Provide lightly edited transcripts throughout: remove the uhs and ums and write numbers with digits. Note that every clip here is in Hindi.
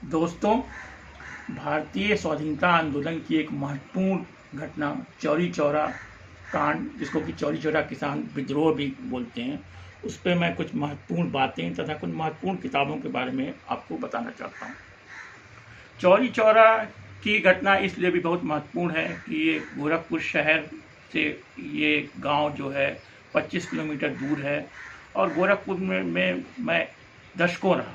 दोस्तों, भारतीय स्वाधीनता आंदोलन की एक महत्वपूर्ण घटना चौरी चौरा कांड, जिसको कि चौरी चौरा किसान विद्रोह भी बोलते हैं, उस पे मैं कुछ महत्वपूर्ण बातें तथा कुछ महत्वपूर्ण किताबों के बारे में आपको बताना चाहता हूँ। चौरी चौरा की घटना इसलिए भी बहुत महत्वपूर्ण है कि ये गोरखपुर शहर से ये गांव जो है 25 किलोमीटर दूर है और गोरखपुर में मैं दशकों रहा,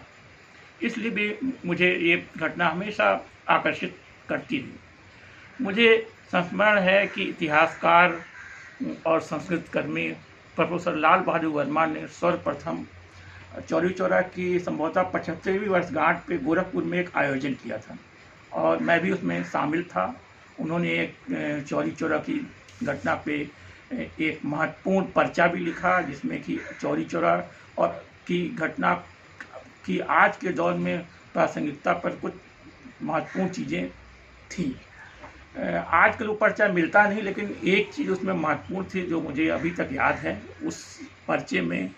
इसलिए भी मुझे ये घटना हमेशा आकर्षित करती रही। मुझे संस्मरण है कि इतिहासकार और संस्कृतकर्मी प्रोफेसर लाल बहादुर वर्मा ने सर्वप्रथम चौरी चौरा की संभवतः 75वीं वर्षगांठ पे गोरखपुर में एक आयोजन किया था और मैं भी उसमें शामिल था। उन्होंने एक चौरी चौरा की घटना पे एक महत्वपूर्ण पर्चा भी लिखा, जिसमें कि चौरी चौरा और की घटना कि आज के दौर में प्रासंगिकता पर कुछ महत्वपूर्ण चीज़ें थी। आजकल वो पर्चा मिलता नहीं, लेकिन एक चीज़ उसमें महत्वपूर्ण थी जो मुझे अभी तक याद है। उस पर्चे में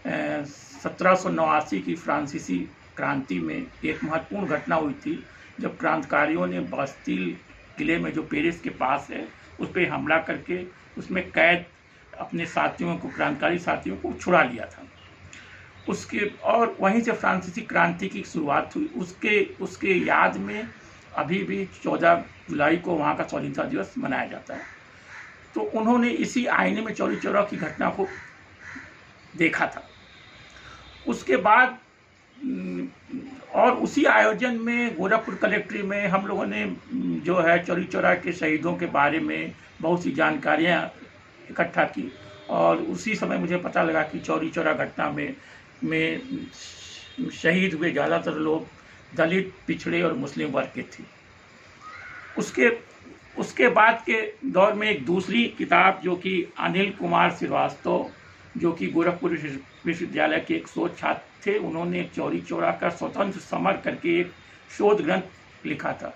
1789 की फ्रांसीसी क्रांति में एक महत्वपूर्ण घटना हुई थी, जब क्रांतिकारियों ने बास्तील किले में जो पेरिस के पास है उस पर हमला करके उसमें कैद अपने साथियों को, क्रांतिकारी साथियों को छुड़ा लिया था। उसके और वहीं से फ्रांसीसी क्रांति की शुरुआत हुई। उसके याद में अभी भी 14 जुलाई को वहाँ का स्वाधीनता दिवस मनाया जाता है। तो उन्होंने इसी आईने में चौरी चौरा की घटना को देखा था। उसके बाद और उसी आयोजन में गोरखपुर कलेक्ट्री में हम लोगों ने जो है चौरी चौरा के शहीदों के बारे में बहुत सी जानकारियाँ इकट्ठा की और उसी समय मुझे पता लगा कि चौरी चौरा घटना में शहीद हुए ज़्यादातर लोग दलित, पिछड़े और मुस्लिम वर्ग के थे। उसके बाद के दौर में एक दूसरी किताब जो कि अनिल कुमार श्रीवास्तव, जो कि गोरखपुर विश्वविद्यालय के एक शोध छात्र थे, उन्होंने चौरी चौरा का स्वतंत्र समर करके एक शोध ग्रंथ लिखा था।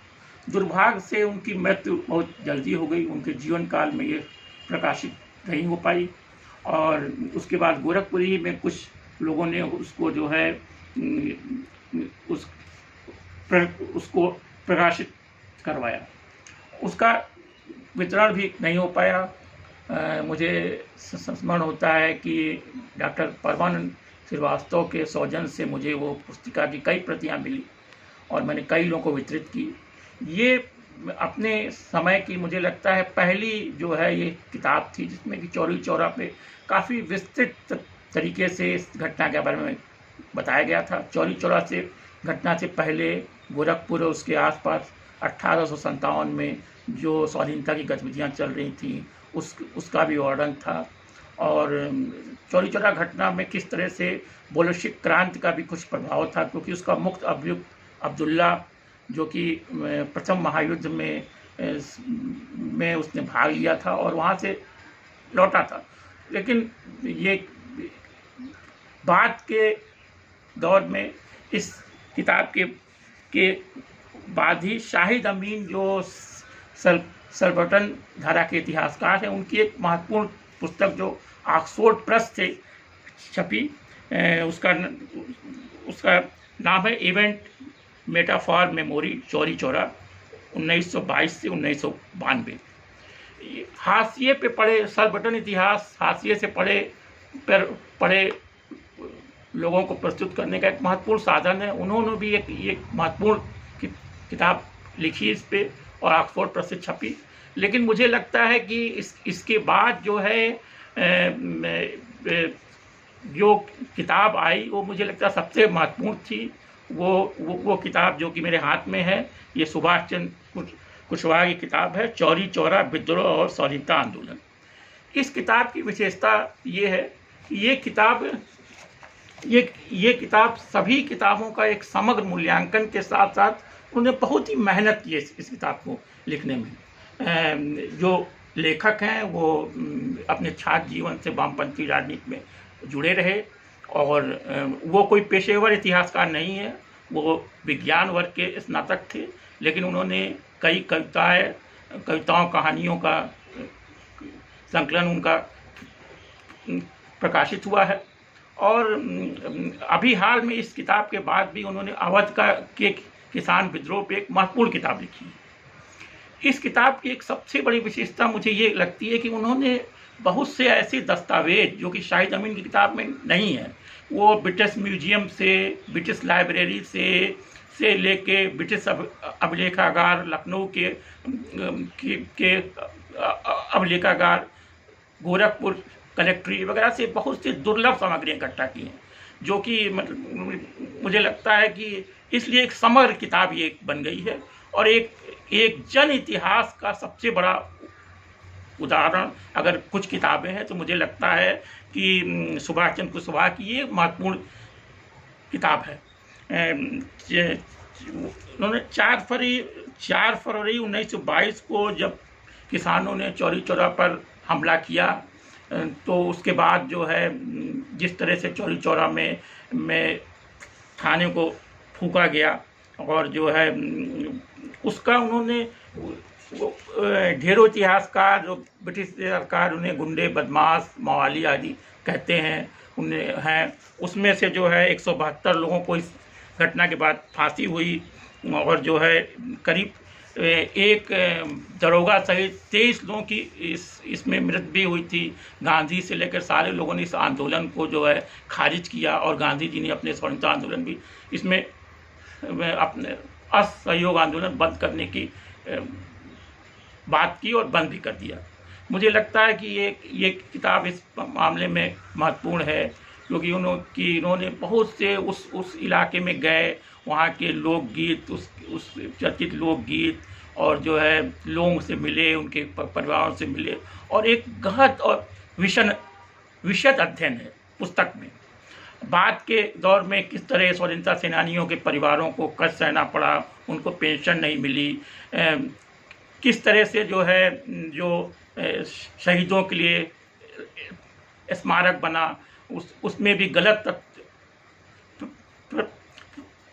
दुर्भाग्य से उनकी मृत्यु बहुत जल्दी हो गई, उनके जीवन काल में ये प्रकाशित नहीं हो पाई और उसके बाद गोरखपुरी में कुछ लोगों ने उसको जो है उसको प्रकाशित करवाया। उसका वितरण भी नहीं हो पाया। मुझे स्मरण होता है कि डॉक्टर परमानंद श्रीवास्तव के सौजन्य से मुझे वो पुस्तिका की कई प्रतियां मिली और मैंने कई लोगों को वितरित की। ये अपने समय की मुझे लगता है पहली जो है ये किताब थी जिसमें कि चौरी चौरा पे काफ़ी विस्तृत तरीके से इस घटना के बारे में बताया गया था। चौरी चौरा से घटना से पहले गोरखपुर और उसके आसपास 1857 में जो स्वाधीनता की गतिविधियां चल रही थी उसका भी वर्णन था और चौरी चौरा घटना में किस तरह से बोल्शेविक क्रांति का भी कुछ प्रभाव था, क्योंकि उसका मुख्य अभियुक्त अब्दुल्ला, जो कि प्रथम महायुद्ध में उसने भाग लिया था और वहाँ से लौटा था। लेकिन ये बाद के दौर में इस किताब के बाद ही शाहिद अमीन, जो सर्वटन धारा के इतिहासकार हैं, उनकी एक महत्वपूर्ण पुस्तक जो ऑक्सफोर्ड प्रेस से छपी, उसका नाम है event metaphor memory Chauri Chaura 1922 से 1992। हाशिए पे पढ़े सर्वटन इतिहास, हाशिए से पढ़े लोगों को प्रस्तुत करने का एक महत्वपूर्ण साधन है। उन्होंने भी एक महत्वपूर्ण किताब लिखी इस पे और ऑक्सफोर्ड प्रेस से छपी। लेकिन मुझे लगता है कि इसके बाद जो है जो किताब आई वो मुझे लगता है सबसे महत्वपूर्ण थी। वो किताब जो कि मेरे हाथ में है, ये सुभाष चंद्र कुशवाहा की किताब है, चौरी चौरा विद्रोह और स्वाधीनता आंदोलन। इस किताब की विशेषता ये है कि ये किताब सभी किताबों का एक समग्र मूल्यांकन के साथ साथ उन्होंने बहुत ही मेहनत की है इस किताब को लिखने में। जो लेखक हैं वो अपने छात्र जीवन से वामपंथी राजनीति में जुड़े रहे और वो कोई पेशेवर इतिहासकार नहीं है, वो विज्ञान वर्ग के स्नातक थे, लेकिन उन्होंने कई कविताओं कहानियों का संकलन उनका प्रकाशित हुआ है। और अभी हाल में इस किताब के बाद भी उन्होंने अवध किसान विद्रोह पे एक महत्वपूर्ण किताब लिखी है। इस किताब की एक सबसे बड़ी विशेषता मुझे ये लगती है कि उन्होंने बहुत से ऐसे दस्तावेज जो कि शाहिद अमीन की किताब में नहीं है, वो ब्रिटिश म्यूजियम से, ब्रिटिश लाइब्रेरी से लेके ब्रिटिश अभिलेखागार लखनऊ के अभिलेखागार, गोरखपुर कलेक्ट्री वगैरह से बहुत सी दुर्लभ सामग्रियाँ इकट्ठा की हैं, जो कि मतलब मुझे लगता है कि इसलिए एक समग्र किताब ये बन गई है। और एक जन इतिहास का सबसे बड़ा उदाहरण अगर कुछ किताबें हैं तो मुझे लगता है कि सुभाष चंद्र कुशवाहा की ये महत्वपूर्ण किताब है। उन्होंने 4 फरवरी 1922 को जब किसानों ने चौरी चौरा पर हमला किया, तो उसके बाद जो है जिस तरह से चौरी चौरा में थाने को फूंका गया, और जो है उसका उन्होंने ढेरों इतिहासकार, जो ब्रिटिश सरकार उन्हें गुंडे, बदमाश, मवाली आदि कहते हैं, उन्हें हैं, उसमें से जो है 172 लोगों को इस घटना के बाद फांसी हुई, और जो है करीब एक दरोगा सहित 23 लोगों की इसमें मृत्यु भी हुई थी। गांधी से लेकर सारे लोगों ने इस आंदोलन को जो है खारिज किया, और गांधी जी ने अपने स्वतंत्रता आंदोलन भी इसमें अपने असहयोग आंदोलन बंद करने की बात की और बंद भी कर दिया। मुझे लगता है कि ये किताब इस मामले में महत्वपूर्ण है, क्योंकि इन्होंने बहुत से उस इलाके में गए, वहाँ के लोकगीत, उस चर्चित लोकगीत, और जो है लोगों से मिले, उनके परिवारों से मिले, और एक गहन और विशद अध्ययन है पुस्तक में। बाद के दौर में किस तरह स्वतंत्रता सेनानियों के परिवारों को कष्ट सहना पड़ा, उनको पेंशन नहीं मिली, किस तरह से जो शहीदों के लिए स्मारक बना, उसमें भी गलत तथ्य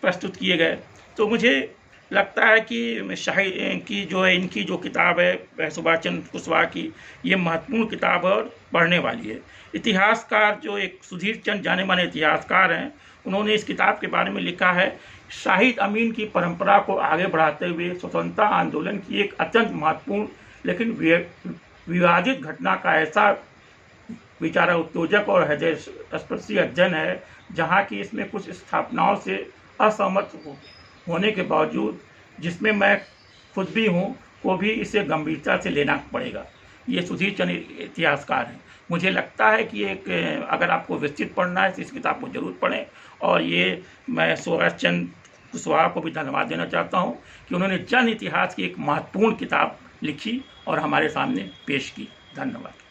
प्रस्तुत किए गए। तो मुझे लगता है कि शाहिद की जो है, इनकी जो किताब है सुभाष चंद्र कुशवाहा की, ये महत्वपूर्ण किताब है और पढ़ने वाली है। इतिहासकार जो एक सुधीर चंद जाने माने इतिहासकार हैं, उन्होंने इस किताब के बारे में लिखा है, शाहिद अमीन की परंपरा को आगे बढ़ाते हुए स्वतंत्रता आंदोलन की एक अत्यंत महत्वपूर्ण लेकिन विवादित घटना का ऐसा विचार उत्तेजक और हृदय स्पर्शी अध्ययन है, जहाँ की इसमें कुछ स्थापनाओं से असहमत होने के बावजूद, जिसमें मैं खुद भी हूँ, को भी इसे गंभीरता से लेना पड़ेगा। ये सुधीर चंद इतिहासकार हैं। मुझे लगता है कि अगर आपको विस्तृत पढ़ना है तो इस किताब को जरूर पढ़ें। और ये मैं सुभाष चंद्र कुशवाहा को भी धन्यवाद देना चाहता हूँ कि उन्होंने जन इतिहास की एक महत्वपूर्ण किताब लिखी और हमारे सामने पेश की। धन्यवाद।